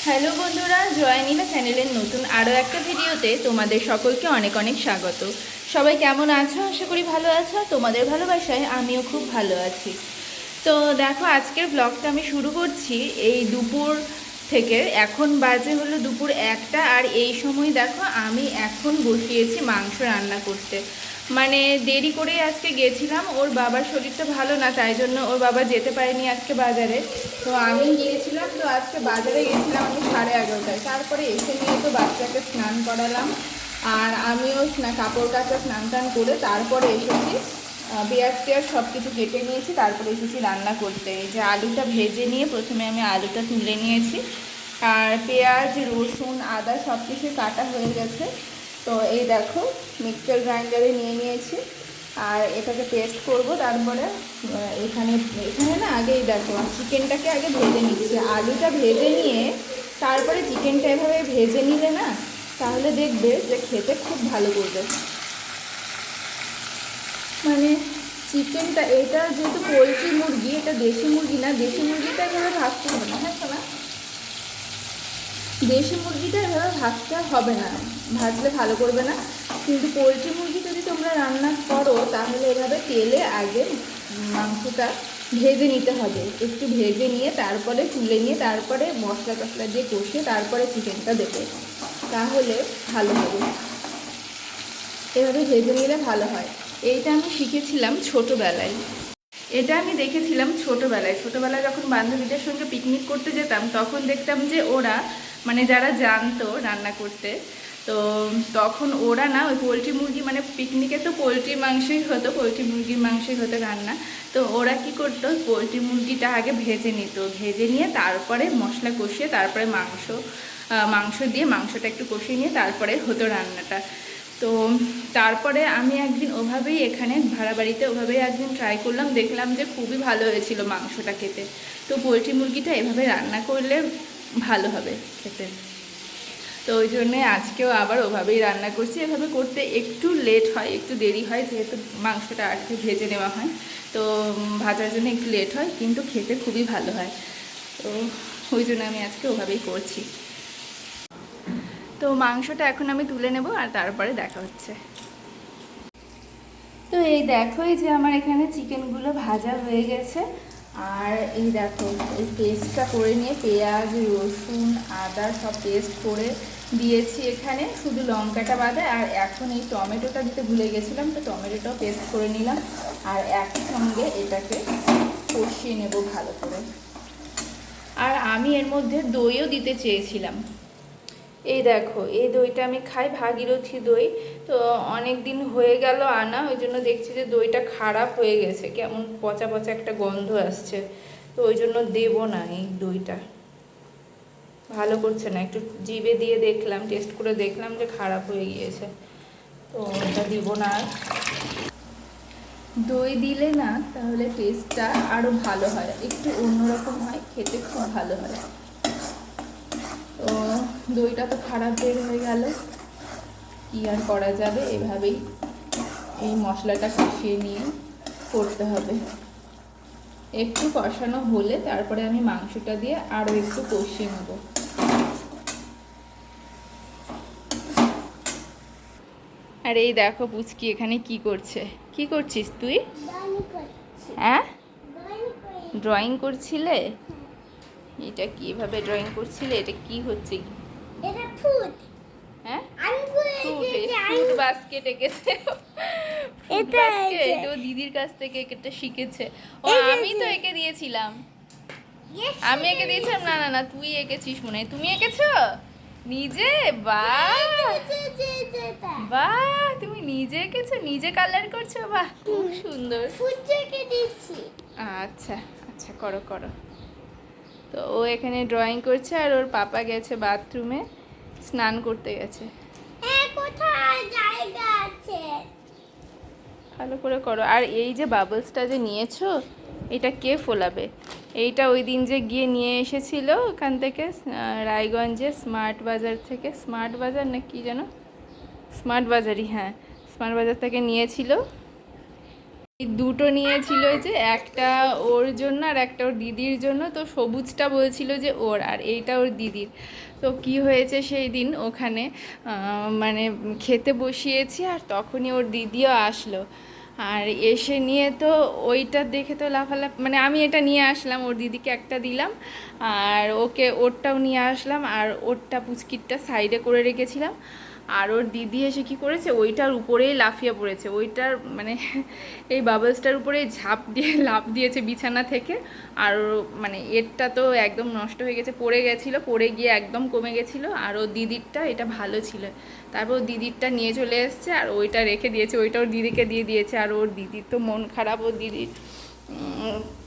Hello বন্ধুরা, জয়নীলা চ্যানেলের নতুন আরও একটা ভিডিওতে তোমাদের সকলকে অনেক অনেক স্বাগত। সবাই কেমন আছো? আশা করি ভালো আছো। তোমাদের ভালোবাসায় আমিও খুব ভালো আছি। তো দেখো, আজকের ব্লগটা আমি শুরু করছি এই দুপুর থেকে। এখন বাজে হলো দুপুর 1টা, আর এই সময় দেখো আমি এখন বসিয়েছি মাংস রান্না করতে। মানে দেরি করে আজকে গেছিলাম, ওর বাবার শরীরটা ভালো না, তাই জন্য ওর বাবা যেতে পারেনি আজকে বাজারে। তো আমি গিয়েছিলাম, তো আজকে বাজারে গেছিলাম আমি 11:30টায়। তারপরে এসে নিয়ে তো বাচ্চাকে স্নান করালাম, আর আমিও কাপড় কাচা স্নান টান করে তারপরে এসেছি। পেঁয়াজ টেয়াজ সব কিছু কেটে নিয়েছি, তারপরে এসেছি রান্না করতে। এই যে আলুটা ভেজে নিয়ে প্রথমে আমি আলুটা তুলে নিয়েছি, আর পেঁয়াজ রসুন আদা সব কিছু কাটা হয়ে গেছে। তো এই দেখো মিক্সচার গ্রাইন্ডারে নিয়ে নিয়েছি, আর এটাকে পেস্ট করব। তারপরে এখানে এখানে না আগেই দেখো চিকেনটাকে আগে ভেজে নিচ্ছি। আলুটা ভেজে নিয়ে তারপরে চিকেনটা এভাবে ভেজে নিলে না, তাহলে দেখবে যে খেতে খুব ভালো করবে। মানে চিকেনটা, এটা যেহেতু পোলট্রি মুরগি, এটা দেশি মুরগি না, দেশি মুরগিটা এভাবে ভাজতে হবে না। হ্যাঁ শোনা, দেশি মুরগিটা এভাবে ভাজতে হবে না, ভাজলে ভালো করবে না। কিন্তু পোলট্রি মুরগি যদি তোমরা রান্না করো, তাহলে এভাবে তেলে আগে মাংসটা ভেজে নিতে হবে। একটু ভেজে নিয়ে তারপরে তুলে নিয়ে তারপরে মশলা টশলা দিয়ে কষিয়ে তারপরে চিকেনটা দেবে, তাহলে ভালো হবে। এভাবে ভেজে নিলে ভালো হয়। এইটা আমি শিখেছিলাম ছোটোবেলায়, এটা আমি দেখেছিলাম ছোটোবেলায় যখন বান্ধবীদের সঙ্গে পিকনিক করতে যেতাম, তখন দেখতাম যে ওরা মানে যারা জানতো রান্না করতে, তো তখন ওরা না ওই পোলট্রি মুরগি, মানে পিকনিকে তো পোলট্রি মাংসই হতো, পোলট্রি মুরগির মাংসই হতো রান্না। তো ওরা কি করতো, পোলট্রি মুরগিটা আগে ভেজে নিত, ভেজে নিয়ে তারপরে মশলা কষিয়ে তারপরে মাংস দিয়ে মাংসটা একটু কষিয়ে নিয়ে তারপরে হতো রান্নাটা। তো তারপরে আমি একদিন ওভাবেই এখানে ভাড়া বাড়িতে ওভাবেই একদিন ট্রাই করলাম, দেখলাম যে খুবই ভালো হয়েছিল মাংসটা খেতে। তো পোলট্রি মুরগিটা এভাবে রান্না করলে ভালো হবে খেতে। তো ওই জন্যে আজকেও আবার ওভাবেই রান্না করছি। এভাবে করতে একটু লেট হয়, একটু দেরি হয়, যেহেতু মাংসটা আগে ভেজে নেওয়া হয়, তো ভাজার জন্য একটু লেট হয়, কিন্তু খেতে খুবই ভালো হয়। তো ওই জন্য আমি আজকে ওভাবেই করছি। তো মাংসটা এখন আমি তুলে নেব, আর তারপরে দেখা হচ্ছে। তো এই দেখো, এই যে আমার এখানে চিকেনগুলো ভাজা হয়ে গেছে, আর এই দেখো এই পেস্টটা করে নিয়ে পেঁয়াজ রসুন আদা সব পেস্ট করে দিয়েছি এখানে, শুধু লঙ্কাটা বাদে। আর এখন এই টমেটোটা দিতে ভুলে গেছিলাম, তো টমেটোটাও পেস্ট করে নিলাম, আর একসঙ্গে এটাকে কষিয়ে নেব ভালো করে। আর আমি এর মধ্যে দইও দিতে চেয়েছিলাম। এই দেখো, এই দইটা আমি খাই, ভাগীরথী দই। তো অনেক দিন হয়ে গেল আনা, ওই জন্য দেখছি যে দইটা খারাপ হয়ে গেছে, কেমন পচা পচা একটা গন্ধ আসছে। তো ওই জন্য দেব না এই দইটা, ভালো করছে না। একটু জিভে দিয়ে দেখলাম, টেস্ট করে দেখলাম যে খারাপ হয়ে গিয়েছে, তো ওটা দিব না। আর দই দিলে না তাহলে টেস্টটা আরও ভালো হয়, একটু অন্যরকম হয়, খেতে খুব ভালো হয়। তো দইটা তো খারাপ বের হয়ে গেল, কি আর করা যাবে, এভাবেই এই মশলাটা কষিয়ে নিয়ে করতে হবে। একটু কষানো হলে তারপরে আমি মাংসটা দিয়ে আরও একটু কষিয়ে নেব। আর এই দেখো পুচকি এখানে কি করছে। কি করছিস তুই? হ্যাঁ, ড্রয়িং করছিলে? এটা কিভাবে ড্রয়িং করছিলে? এটা কি হচ্ছে? এটা ফুড। হ্যাঁ, ফ্রুট বাস্কেট এঁকেছে। ফ্রুট বাস্কেট ও দিদির কাছ থেকে এটা শিখেছে। ও আমি তো এঁকে দিয়েছিলাম, আমি এঁকে দিয়েছিলাম। না না না, তুই এঁকেছিস মনে হয়। তুমি এঁকেছো নিজে? বাহ বাহ, তুমি নিজে এঁকেছো, নিজে কালার করছো, বাহ খুব সুন্দর। আচ্ছা আচ্ছা, করো করো। তো ও এখানে ড্রয়িং করছে, আর ওর পাপা গেছে বাথরুমে, স্নান করতে গেছে। ভালো করে করো। আর এই যে বাবলসটা যে নিয়েছো, এটা কে ফোলাবে? এইটা ওই দিন যে গিয়ে নিয়ে এসেছিল ওখান থেকে, রায়গঞ্জে স্মার্ট বাজার থেকে, স্মার্ট বাজার না কি যেন, স্মার্ট বাজারই, হ্যাঁ স্মার্ট বাজার থেকে নিয়েছিল। এই দুটো নিয়েছিল, যে একটা ওর জন্য আর একটা ওর দিদির জন্য। তো সবুজটা বলছিল যে ওর, আর এইটা ওর দিদির। তো কি হয়েছে সেই দিন ওখানে মানে খেতে বসিয়েছি, আর তখনই ওর দিদিও আসলো। আর এসে নিয়ে তো ওইটা দেখে তো লাফালাফ, মানে আমি এটা নিয়ে আসলাম, ওর দিদিকে একটা দিলাম, আর ওকে ওরটাও নিয়ে আসলাম, আর ওরটা পুচকিরটা সাইডে করে রেখেছিলাম। আর ওর দিদি এসে কী করেছে, ওইটার উপরেই লাফিয়ে পড়েছে, ওইটার মানে এই বাবলসটার উপরেই ঝাঁপ দিয়ে লাফ দিয়েছে বিছানা থেকে। আর মানে এরটা তো একদম নষ্ট হয়ে গেছে, পড়ে গেছিলো, পড়ে গিয়ে একদম কমে গেছিলো। আর ওর দিদিরটা এটা ভালো ছিল, তারপর ওর দিদিরটা নিয়ে চলে এসছে, আর ওইটা রেখে দিয়েছে, ওইটা ওর দিদিকে দিয়ে দিয়েছে। আর ওর দিদির তো মন খারাপ, ওর দিদির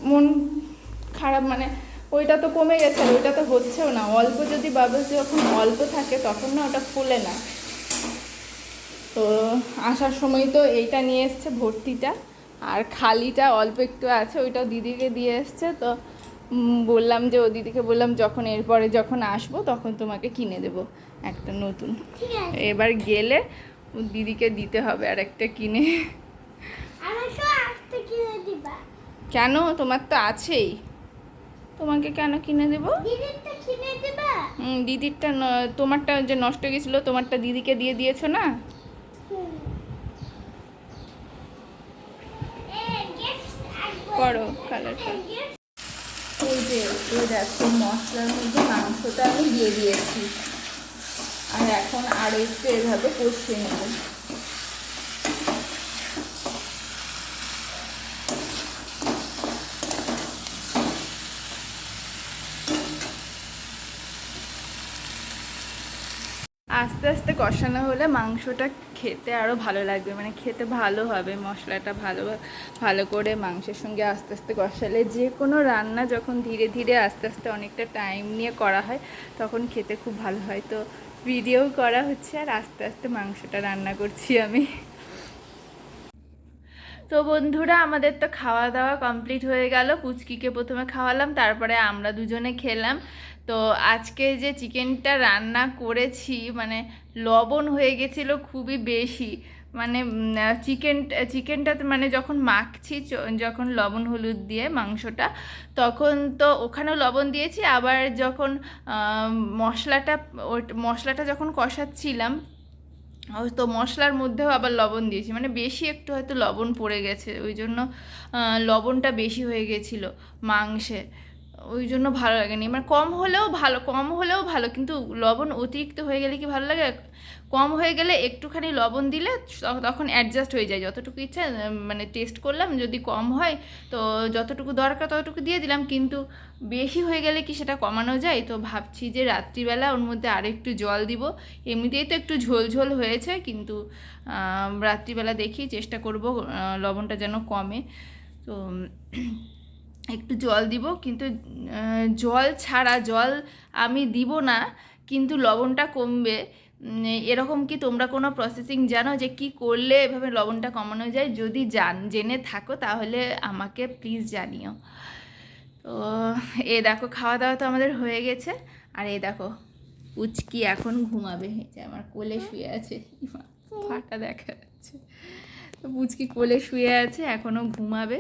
মন খারাপ, মানে ওইটা তো কমে গেছে, আর ওইটা তো হচ্ছেও না। অল্প যদি বাবলস যখন অল্প থাকে তখন না ওটা ফুলে না। তো আসার সময় তো এইটা নিয়ে এসছে ভর্তিটা, আর খালিটা অল্প একটু আছে, ওইটাও দিদিকে দিয়ে এসছে। তো বললাম যে ও দিদিকে বললাম যখন এরপরে যখন আসবো তখন তোমাকে কিনে দেবো একটা নতুন। এবার গেলে ও দিদিকে দিতে হবে আর একটা কিনে। কেন, তোমার তো আছেই, তোমাকে কেন কিনে দেবো? দিদিরটা তোমারটা যে নষ্ট গেছিলো, তোমারটা দিদিকে দিয়ে দিয়েছো না? করো কালারটা। এই যে এই দেখো মশলার মধ্যে মাংসটা আমি দিয়ে দিয়েছি, আর এখন আরও একটু এভাবে কষিয়ে নেব। আস্তে আস্তে কষানো হলে মাংসটা খেতে আরও ভালো লাগবে, মানে খেতে ভালো হবে। মশলাটা ভালো ভালো করে মাংসের সঙ্গে আস্তে আস্তে কষালে, যে কোনো রান্না যখন ধীরে ধীরে আস্তে আস্তে অনেকটা টাইম নিয়ে করা হয় তখন খেতে খুব ভালো হয়। তো ভিডিও করা হচ্ছে আর আস্তে আস্তে মাংসটা রান্না করছি আমি। তো বন্ধুরা, আমাদের তো খাওয়া দাওয়া কমপ্লিট হয়ে গেল। পুচকিকে প্রথমে খাওয়ালাম, তারপরে আমরা দুজনে খেলাম। তো আজকে যে চিকেনটা রান্না করেছি, মানে লবণ হয়ে গেছিলো খুবই বেশি। মানে চিকেনটাতে মানে যখন মাখছি, যখন লবণ হলুদ দিয়ে মাংসটা, তখন তো ওখানেও লবণ দিয়েছি। আবার যখন মশলাটা যখন কষাচ্ছিলাম, তো মশলার মধ্যেও আবার লবণ দিয়েছি, মানে বেশি একটু হয়তো লবণ পড়ে গেছে, ওই জন্য লবণটা বেশি হয়ে গেছিলো মাংসে, ওই জন্য ভালো লাগেনি। মানে কম হলেও ভালো, কিন্তু লবণ অতিরিক্ত হয়ে গেলে কি ভালো লাগে? কম হয়ে গেলে একটুখানি লবণ দিলে তখন অ্যাডজাস্ট হয়ে যায়, যতটুকু ইচ্ছা মানে টেস্ট করলাম, যদি কম হয় তো যতটুকু দরকার ততটুকু দিয়ে দিলাম, কিন্তু বেশি হয়ে গেলে কি সেটা কমানো যায়? তো ভাবছি যে রাত্রিবেলা ওর মধ্যে আরও একটু জল দিব। এমনিতেই তো একটু ঝোল ঝোল হয়েছে, কিন্তু রাত্রিবেলা দেখি চেষ্টা করব লবণটা যেন কমে। তো একটু জল দিব, কিন্তু জল আমি দিব না, কিন্তু লবণটা কমবে। এরকম কি তোমরা কোনো প্রসেসিং জানো যে কি করলে এভাবে লবণটা কমানো যায়? যদি জেনে থাকো তাহলে আমাকে প্লিজ জানিও। তো এ দেখো খাওয়া দাওয়া তো আমাদের হয়ে গেছে, আর এ দেখো পুচকি এখন ঘুমাবে। এই যে আমার কোলে শুয়ে আছে, ফাটা দেখা যাচ্ছে। তো পুচকি কোলে শুয়ে আছে, এখনও ঘুমাবে।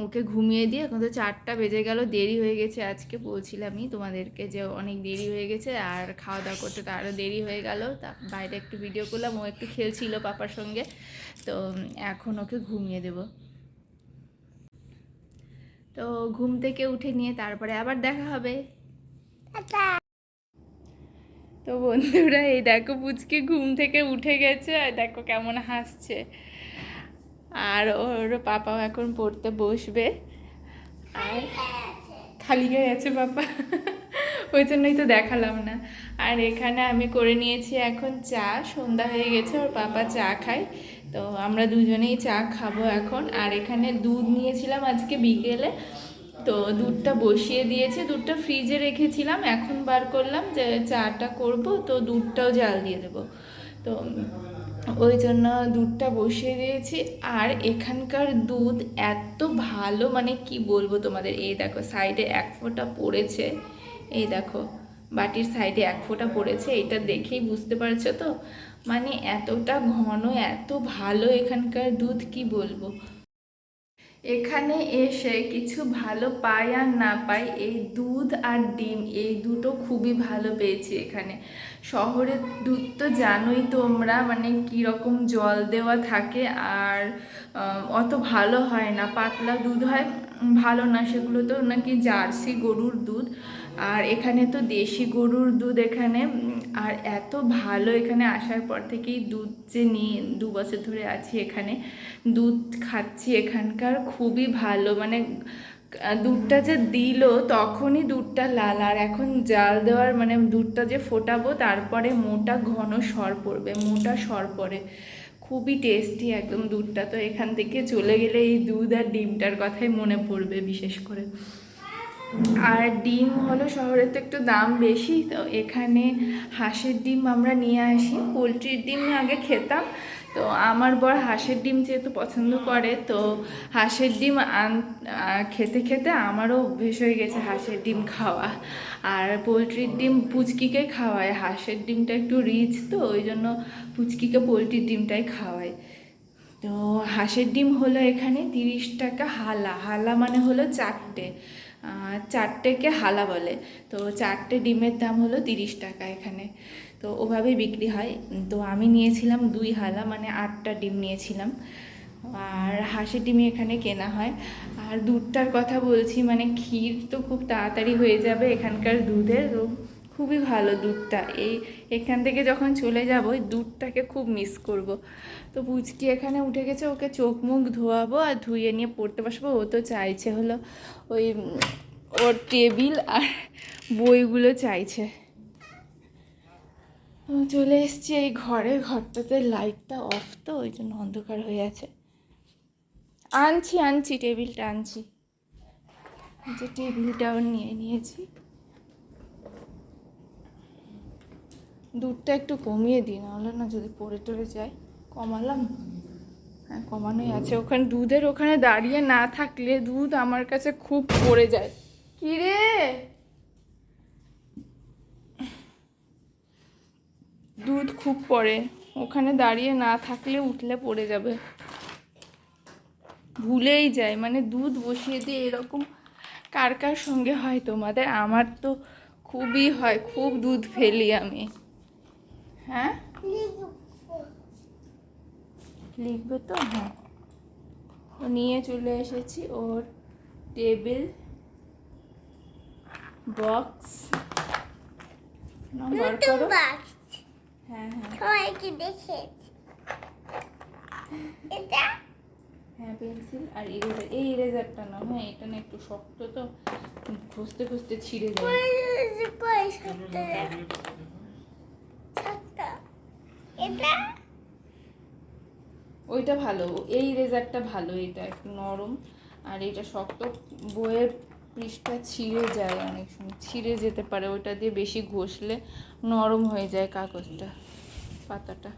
ওকে ঘুমিয়ে দিয়ে, এখন তো 4টা বেজে গেল, দেরি হয়ে গেছে আজকে। বলছিলামই তোমাদেরকে যে অনেক দেরি হয়ে গেছে, আর খাওয়া দাওয়া করতে তো আরও দেরি হয়ে গেল। তা বাইরে একটু ভিডিও করলাম, ও একটু খেলছিল পাপার সঙ্গে। তো এখন ওকে ঘুমিয়ে দেব। তো ঘুম থেকে উঠে নিয়ে তারপরে আবার দেখা হবে। তো বন্ধুরা, এই দেখো পুচকি ঘুম থেকে উঠে গেছে, আর দেখো কেমন হাসছে। আর ওর পাপাও এখন পড়তে বসবে, আর খালি হয়ে আছে পাপা, ওই জন্যই তো দেখালাম না। আর এখানে আমি করে নিয়েছি এখন চা, সন্ধ্যা হয়ে গেছে, ওর পাপা চা খায়, তো আমরা দুজনেই চা খাবো এখন। আর এখানে দুধ নিয়েছিলাম আজকে বিকেলে, তো দুধটা বসিয়ে দিয়েছি, দুধটা ফ্রিজে রেখেছিলাম, এখন বার করলাম যে চাটা করব, তো দুধটাও জাল দিয়ে দেবো। তো ওই জন্য দুধটা বসিয়ে দিয়েছি। আর এখানকার দুধ এত ভালো, মানে কি বলবো তোমাদের। এই দেখো সাইডে 1 ফোঁটা পড়েছে, এই দেখো বাটির সাইডে 1 ফোঁটা পড়েছে, এটা দেখেই বুঝতে পারছো তো, মানে এতটা ঘন, এত ভালো এখানকার দুধ, কি বলবো। এখানে এসে কিছু ভালো পাই আর না পাই, এই দুধ আর ডিম এই দুটো খুবই ভালো পেয়েছি এখানে। শহরের দুধ তো জানোই তোমরা, মানে কীরকম জল দেওয়া থাকে আর অত ভালো হয় না, পাতলা দুধ হয়, ভালো না। সেগুলো তো নাকি জার্সি গরুর দুধ, আর এখানে তো দেশি গরুর দুধ এখানে। আর এত ভালো, এখানে আসার পর থেকেই দুধ যে নিয়ে 2 বছর ধরে আছি এখানে, দুধ খাচ্ছি এখানকার, খুবই ভালো। মানে দুধটা যে দিল তখনই দুধটা লাল, আর এখন জাল দেওয়ার মানে দুধটা যে ফোটাবো তারপরে মোটা ঘন সর পড়বে, মোটা সর পড়ে, খুবই টেস্টি একদম দুধটা। তো এখান থেকে চলে গেলে এই দুধ আর ডিমটার কথাই মনে পড়বে বিশেষ করে। আর ডিম হলো শহরে তো একটু দাম বেশি, তো এখানে হাঁসের ডিম আমরা নিয়ে আসি। পোলট্রির ডিম আগে খেতাম, তো আমার বর হাঁসের ডিম যেহেতু পছন্দ করে, তো হাঁসের ডিম খেতে খেতে আমারও অভ্যেস হয়ে গেছে হাঁসের ডিম খাওয়া। আর পোলট্রির ডিম পুচকিকে খাওয়ায়, হাঁসের ডিমটা একটু রিচ, তো ওই জন্য পুচকিকে পোলট্রির ডিমটাই খাওয়ায়। তো হাঁসের ডিম হলো এখানে 30 টাকা হালা। হালা মানে হলো 4টে, 4টেকে হালা বলে। তো 4টে ডিমের দাম হলো 30 টাকা এখানে। তো ওভাবেই বিক্রি হয়। তো আমি নিয়েছিলাম 2 হালা, মানে 8টা ডিম নিয়েছিলাম। আর হাঁসের ডিমই এখানে কেনা হয়। আর দুধটার কথা বলছি, মানে ক্ষীর তো খুব তাড়াতাড়ি হয়ে যাবে এখানকার দুধের, তো খুবই ভালো দুধটা। এখান থেকে যখন চলে যাব ওই দুধটাকে খুব মিস করব। তো পুচকি এখানে উঠে গেছে, ওকে চোখ মুখ ধোয়াবো আর ধুয়ে নিয়ে পড়তে বসবো। ও তো চাইছে হলো ওই ওর টেবিল আর বইগুলো চাইছে। চলে এসছি এই ঘরটাতে লাইটটা অফ, তো ওই জন্য অন্ধকার হয়ে আছে। আনছি টেবিলটা আনছি, যে টেবিলটাও নিয়ে নিয়েছি। দুধটা একটু কমিয়ে দিই, নাহলে না যদি পড়ে টরে যায়। কমালাম, হ্যাঁ কমানোই আছে। ওখানে দুধের ওখানে দাঁড়িয়ে না থাকলে দুধ আমার কাছে খুব পড়ে যায়। কি রে, দুধ খুব পড়ে, ওখানে দাঁড়িয়ে না থাকলে উঠলে পড়ে যাবে, ভুলেই যায়। মানে দুধ বসিয়ে দিয়ে এরকম কার কার সঙ্গে হয় তোমাদের? আমার তো খুবই হয়, খুব দুধ ফেলি আমি। হ্যাঁ লিখবে তো, হ্যাঁ। ও নিয়ে চলে এসেছি ওর টেবিল বক্স। নতুন বক্স হ্যাঁ হ্যাঁ সবাইকে দেখে এটা হ্যাঁ, পেন্সিল আর ইরেজার। এই ইরেজারটা না, হ্যাঁ এটা না একটু শক্ত, তো ঘষতে ঘষতে ছিঁড়ে যায়। কই সত্তর এটা ওইটা ভালো, এই ইরেজারটা ভালো, এটা একটু নরম আর এটা শক্ত। বইয়ের পৃষ্ঠা ছিঁড়ে যায়, অনেক সময় ছিঁড়ে যেতে পারে, ওইটা দিয়ে বেশি ঘষলে নরম হয়ে যায় কাগজটা, পাতাটা।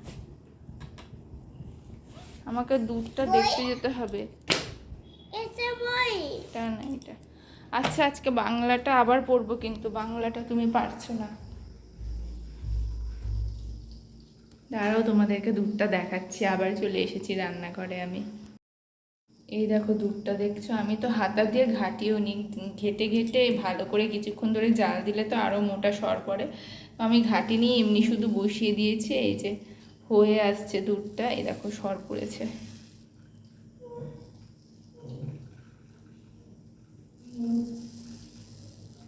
আমাকে দুধটা দেখতে যেতে হবে। এটা বই এটা না, এটা। আচ্ছা আজকে বাংলাটা আবার পড়বো, কিন্তু বাংলাটা তুমি পারছো না। দাঁড়াও তোমাদেরকে দুধটা দেখাচ্ছি। আবার চলে এসেছি রান্নাঘরে আমি। এই দেখো দুধটা দেখছো, আমি তো হাতা দিয়ে ঘাটিও নি, ঘেটে ঘেটে ভালো করে কিছুক্ষণ ধরে জাল দিলে তো আরও মোটা সর পড়ে। তো আমি ঘাটি নিয়ে এমনি শুধু বসিয়ে দিয়েছি, এই যে হয়ে আসছে দুধটা, এই দেখো সর পড়েছে।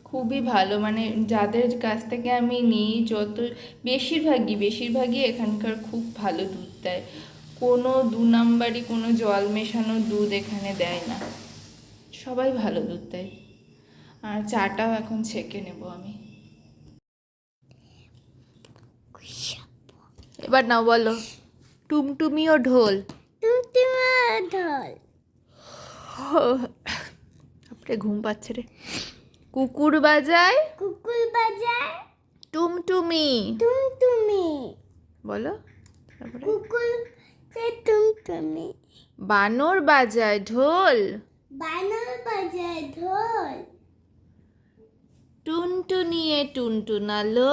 খুবই ভালো, মানে যাদের কাছ থেকে আমি নিই যত বেশিরভাগই এখানকার খুব ভালো দুধ দেয়। কোনো 2 নাম্বারই কোনো জল মেশানো দুধ এখানে দেয় না, সবাই ভালো দুধ দেয়। আর চাটাও এখন ছেঁকে নেব আমি। এবার নাও বলো, টুমটুমি ও ঢোল। ঢোল আপনি ঘুম পাচ্ছে রে। কুকুর বাজায় টুমটুমি। বলো তারপরে। কুকুর টুমটুমি বানর বাজায় ঢোল। টুনটুনিয়ে টুনটুনালো।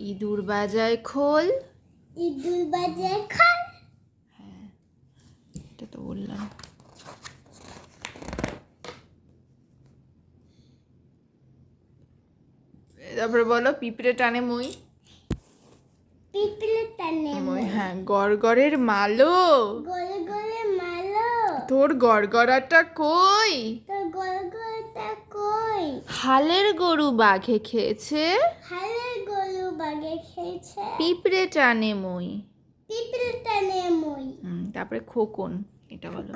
ইঁদুর বাজায় খোল। হ্যাঁ এটা তো বললাম। তারপরে বলো পিঁপড়ে টানে মই। পিপলে টানে মই, হ্যাঁ। গড়গড়ের মালো, গলে গলে মালো, তোর গড়গড়াটা কই? তোর গলগলটা কই? হালের গরু বাঘে খেয়েছে, হালের গরু বাগে খেয়েছে, পিঁপড়ে টানে মই। পিপলে টানে মই। তারপরে খোকন, এটা বলো।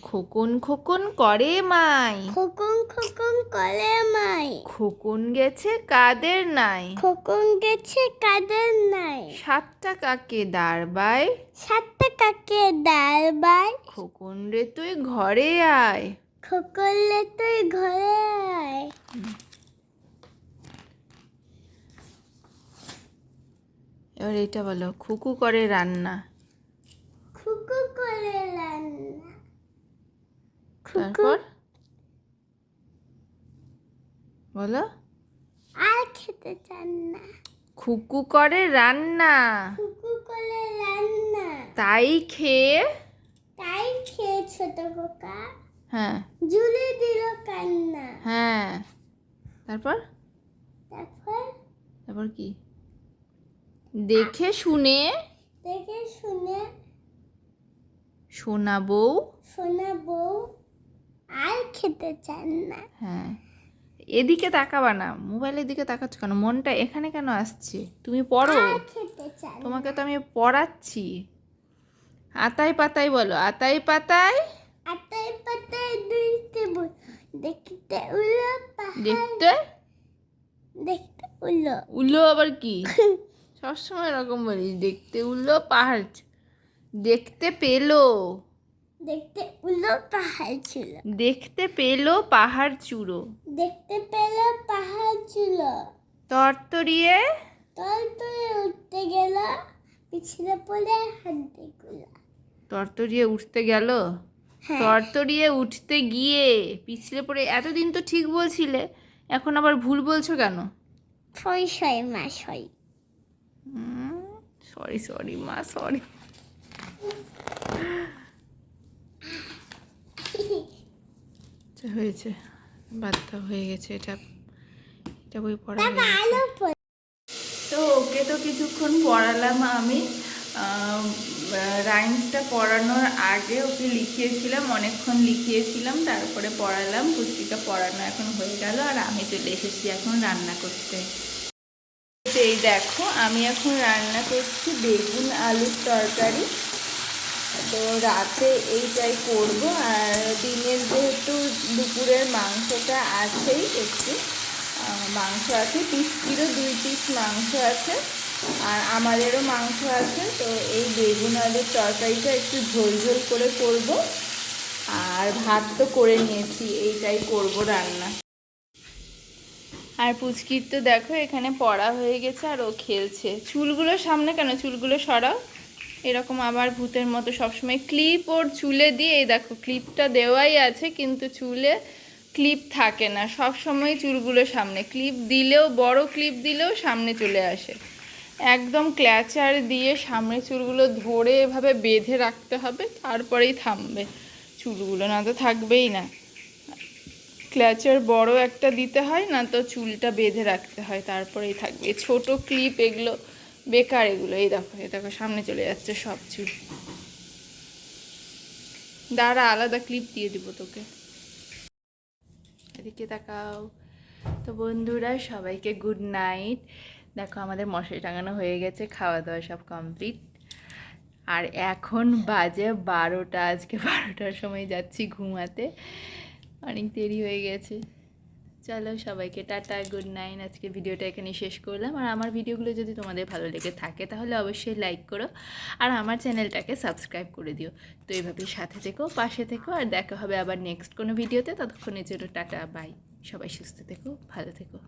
খোকন খোকন করে মাই, খোকন খোকন করে মাই, খোকন গেছে কাদের নাই, খোকন গেছে কাদের নাই, 7টা কাকে দাঁড়বাই, 7টা কাকে ডাল বাই, খোকন রে তুই ঘরে আয়। খোকনলে তুই ঘরে আয়। এবার এটা বলো, খুকু করে রান্না। খুকু করে রান্না, তারপর বলো, আর খেতে চান না। খুকু করে রান্না, খুকু করে রান্না, তাই খেয়ে, তাই খেয়ে ছোট খোকা হ্যাঁ ঝুলে দিল কান্না। হ্যাঁ, তারপর তারপর তারপর কি? দেখে শুনে দেখে শুনে সোনা বউ, সোনা বউ আর খেতে চান না। হ্যাঁ। এদিকে তাকাবা না, মোবাইলের দিকে তাকাচ্ছ কেন? মনটা এখানে কেন আসছে? তুমি পড়ো, আর খেতে চান না। তোমাকে তো আমি পড়াচ্ছি। আতাই পাতাই বলো, আতাই পাতায়, আতায় পাতায় দুইতে বই, দেখতে উলো পাহাড়, দেখতে দেখতে উলো। উল্লো আবার কি? সবসময় এরকম বলিস, দেখতে উল্লো পাহাড়, দেখতে পেলো, দেখতে উলো পাহাড় ছিল, দেখতে পেলো পাহাড় চূড়ো, দেখতে পেল পাহাড় ছিল, তরতরিয়ে, তল তলে উঠতে গেল, পিছলে পড়ে হাঁটতে গুলো। তরতরিয়ে উঠতে গেল, হ্যাঁ, তরতরিয়ে উঠতে গিয়ে পিছলে পড়ে। এতদিন তো ঠিক বলছিলে, এখন আবার ভুল বলছো কেন? ছয় ছয় মাস হয়। সরি সরি মা, সরি। হয়েছে, বাধ্য হয়ে গেছে। এটা এটা বই পড়া হয়ে গেছে। আলো পড়ে তো ওকে তো কিছুক্ষণ পড়ালাম আমি। রাইমসটা পড়ানোর আগে ওকে লিখিয়েছিলাম, অনেকক্ষণ লিখিয়েছিলাম, তারপরে পড়ালাম। পুস্তিকা পড়ানো এখন হয়ে গেল, আর আমি চলে এসেছি এখন রান্না করতে। এই দেখো, আমি এখন রান্না করছি বেগুন আলুর তরকারি। তো রাতে এইটাই করব। আর দিনের যেহেতু দুপুরের মাংসটা আছেই, একটু মাংস আছে, পিস কিলো 2 পিস মাংস আছে, আর আমাদেরও মাংস আছে। তো এই বেগুন আলুর তরকারিটা একটু ঝোল ঝোল করে করব। আর ভাত তো করে নিয়েছি, এইটাই করব রান্না। আর পুচকির তো দেখো এখানে পড়া হয়ে গেছে, আর ও খেলছে। চুলগুলো সামনে কেন? চুলগুলো সরাও। এরকম আবার ভূতের মতো সবসময় ক্লিপ ওর চুলে দিয়ে, এই দেখো ক্লিপটা দেওয়াই আছে, কিন্তু চুলে ক্লিপ থাকে না, সব সময় চুলগুলো সামনে। ক্লিপ দিলেও, বড় ক্লিপ দিলেও সামনে চলে আসে। একদম ক্ল্যাচার দিয়ে সামনে চুলগুলো ধরে এভাবে বেঁধে রাখতে হবে, তারপরেই থামবে চুলগুলো, না তো থাকবেই না। ক্ল্যাচার বড় একটা দিতে হয়, না তো চুলটা বেঁধে রাখতে হয়, তারপরেই থাকবে। ছোট ক্লিপ এগুলো বেকার, এগুলো। এই দেখো, এই দেখো সামনে চলে যাচ্ছে সব চুল। দাঁড়া, আলাদা ক্লিপ দিয়ে দিব তোকে। এদিকে তাকাও। তো বন্ধুরা, সবাইকে গুড নাইট। দেখো আমাদের মশারি টাঙানো হয়ে গেছে, খাওয়া দাওয়া সব কমপ্লিট। আর এখন বাজে 12টা। আজকে 12টার সময় যাচ্ছি ঘুমাতে, অনেক দেরি হয়ে গেছে। চলো সবাইকে টাটা, গুড নাইট। আজকে ভিডিওটা এখানে শেষ করলাম। আর আমার ভিডিওগুলো যদি তোমাদের ভালো লেগে থাকে তাহলে অবশ্যই লাইক করো, আর আমার চ্যানেলটাকে সাবস্ক্রাইব করে দিও। তো এইভাবেই সাথে থেকো, পাশে থেকো, আর দেখা হবে আবার নেক্সট কোনো ভিডিওতে। ততক্ষণের জন্য টাটা, বাই। সবাই সুস্থ থেকো, ভালো থেকো।